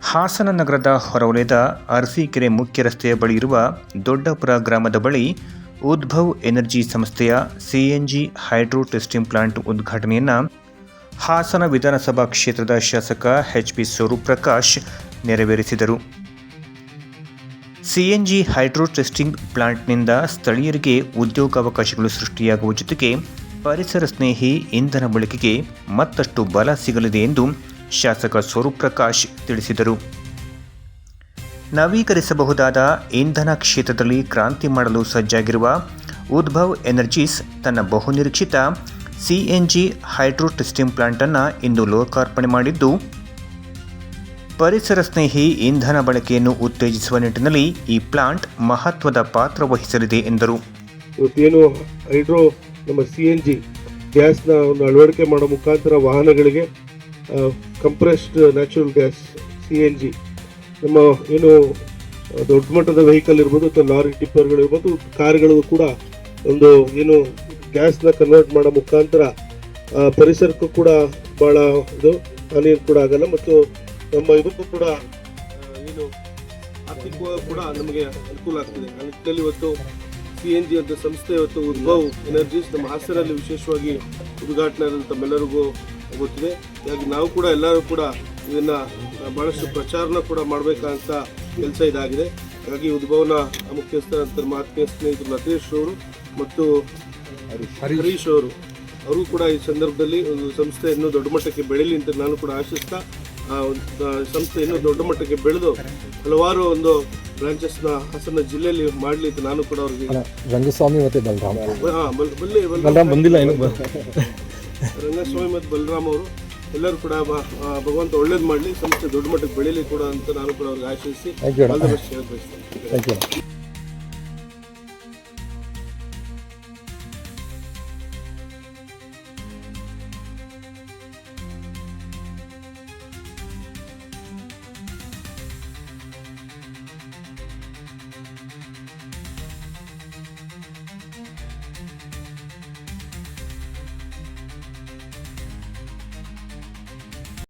ಹಾಸನ ನಗರದ ಹೊರವಲಯದ ಅರಸೀಕೆರೆ ಮುಖ್ಯ ರಸ್ತೆಯ ಬಳಿ ಇರುವ ದೊಡ್ಡಪುರ ಗ್ರಾಮದ ಬಳಿ ಉದ್ಭವ್ ಎನರ್ಜಿ ಸಂಸ್ಥೆಯ ಸಿಎನ್ಜಿ ಹೈಡ್ರೋ ಟೆಸ್ಟಿಂಗ್ ಪ್ಲಾಂಟ್ ಉದ್ಘಾಟನೆಯನ್ನು ಹಾಸನ ವಿಧಾನಸಭಾ ಕ್ಷೇತ್ರದ ಶಾಸಕ ಎಚ್.ಪಿ. ಸ್ವರೂಪ್ ಪ್ರಕಾಶ್ ನೆರವೇರಿಸಿದರು. ಸಿಎನ್ಜಿ ಹೈಡ್ರೋ ಟೆಸ್ಟಿಂಗ್ ಪ್ಲಾಂಟ್ನಿಂದ ಸ್ಥಳೀಯರಿಗೆ ಉದ್ಯೋಗಾವಕಾಶಗಳು ಸೃಷ್ಟಿಯಾಗುವ ಜೊತೆಗೆ ಪರಿಸರ ಸ್ನೇಹಿ ಇಂಧನ ಬಳಕೆಗೆ ಮತ್ತಷ್ಟು ಬಲ ಸಿಗಲಿದೆ ಎಂದು ಶಾಸಕ ಸ್ವರೂಪ್ ಪ್ರಕಾಶ್ ತಿಳಿಸಿದರು. ನವೀಕರಿಸಬಹುದಾದ ಇಂಧನ ಕ್ಷೇತ್ರದಲ್ಲಿ ಕ್ರಾಂತಿ ಮಾಡಲು ಸಜ್ಜಾಗಿರುವ ಉದ್ಭವ್ ಎನರ್ಜೀಸ್ ತನ್ನ ಬಹುನಿರೀಕ್ಷಿತ ಸಿಎನ್ಜಿ ಹೈಡ್ರೋ ಟೆಸ್ಟಿಂಗ್ ಪ್ಲಾಂಟ್ ಅನ್ನು ಇಂದು ಲೋಕಾರ್ಪಣೆ ಮಾಡಿದ್ದು, ಪರಿಸರ ಸ್ನೇಹಿ ಇಂಧನ ಬಳಕೆಯನ್ನು ಉತ್ತೇಜಿಸುವ ನಿಟ್ಟಿನಲ್ಲಿ ಈ ಪ್ಲಾಂಟ್ ಮಹತ್ವದ ಪಾತ್ರ ವಹಿಸಲಿದೆ ಎಂದರು. ಇವತ್ತೇನು ಹೈಡ್ರೋ ನಮ್ಮ ಸಿಎನ್ಜಿ ಗ್ಯಾಸ್ನ ಒಂದು ಅಳವಡಿಕೆ ಮಾಡೋ ಮುಖಾಂತರ ವಾಹನಗಳಿಗೆ ಕಂಪ್ರೆಸ್ಡ್ ನ್ಯಾಚುರಲ್ ಗ್ಯಾಸ್ ಸಿಎನ್ಜಿ ನಮ್ಮ ಏನು ದೊಡ್ಡ ಮಟ್ಟದ ವೆಹಿಕಲ್ ಇರ್ಬೋದು ಅಥವಾ ಲಾರಿ ಟಿಪ್ಪರ್ಗಳು ಇರ್ಬೋದು, ಕಾರ್ಗಳು ಕೂಡ ಒಂದು ಏನು ಗ್ಯಾಸ್ನ ಕನ್ವರ್ಟ್ ಮಾಡೋ ಮುಖಾಂತರ ಪರಿಸರಕ್ಕೂ ಕೂಡ ಭಾಳ ಇದು ಹಾನಿ ಕೂಡ ಆಗಲ್ಲ ಮತ್ತು ನಮ್ಮ ಇದಕ್ಕೂ ಕೂಡ ಏನು ಆರ್ಥಿಕವಾಗಿ ಕೂಡ ನಮಗೆ ಅನುಕೂಲ ಆಗ್ತದೆ. ಆ ನಿಟ್ಟಿನಲ್ಲಿ ಇವತ್ತು ಸಿಎನ್ಜಿ ಅಂತ ಸಂಸ್ಥೆ ಇವತ್ತು ಉದ್ಭವ್ ಎನರ್ಜೀಸ್ ನಮ್ಮ ಹಾಸನಲ್ಲಿ ವಿಶೇಷವಾಗಿ ಉದ್ಘಾಟನೆ ತಮ್ಮೆಲ್ಲರಿಗೂ ಗೊತ್ತಿದೆ. ಹೀಗಾಗಿ ನಾವು ಕೂಡ ಎಲ್ಲರೂ ಕೂಡ ಇದನ್ನು ಭಾಳಷ್ಟು ಪ್ರಚಾರನ ಕೂಡ ಮಾಡಬೇಕಂತ ಕೆಲಸ ಇದಾಗಿದೆ. ಹಾಗಾಗಿ ಉದ್ಭವನ ಮುಖ್ಯಸ್ಥರ ಆತ್ಮೀಯ ಸ್ನೇಹಿತರು ಲತೇಶ್ ಅವರು ಮತ್ತು ಹರೀಶ್ ಅವರು ಕೂಡ ಈ ಸಂದರ್ಭದಲ್ಲಿ ಒಂದು ಸಂಸ್ಥೆ ಇನ್ನೂ ದೊಡ್ಡ ಮಟ್ಟಕ್ಕೆ ಬೆಳೀಲಿ ಅಂತ ನಾನು ಕೂಡ ಆಶಿಸ್ತಾ ಸಂಸ್ಥೆ ಇನ್ನೂ ದೊಡ್ಡ ಮಟ್ಟಕ್ಕೆ ಬೆಳೆದು ಹಲವಾರು ಒಂದು ಬ್ರಾಂಚಸ್ನ ಹಾಸನ ಜಿಲ್ಲೆಯಲ್ಲಿ ಮಾಡಲಿ ಅಂತ ನಾನು ಕೂಡ ಅವ್ರಿಗೆ ರಂಗಸ್ವಾಮಿ ಮತ್ತು ಬಲರಾಮ್ ರಂಗಸ್ವಾಮಿ ಮತ್ತು ಬಲರಾಮ್ ಅವರು ಎಲ್ಲರೂ ಕೂಡ ಭಗವಂತ ಒಳ್ಳೇದು ಮಾಡಲಿ, ಸಂಸ್ಥೆ ದೊಡ್ಡ ಮಟ್ಟಕ್ಕೆ ಬೆಳೀಲಿ ಕೂಡ ಅಂತ ನಾನು ಕೂಡ ಅವ್ರಿಗೆ ಆಶಿಸಿ ಆಲ್ ದ ಬೆಸ್ಟ್ ಹೇಳಬಯಸ್ತೇನೆ.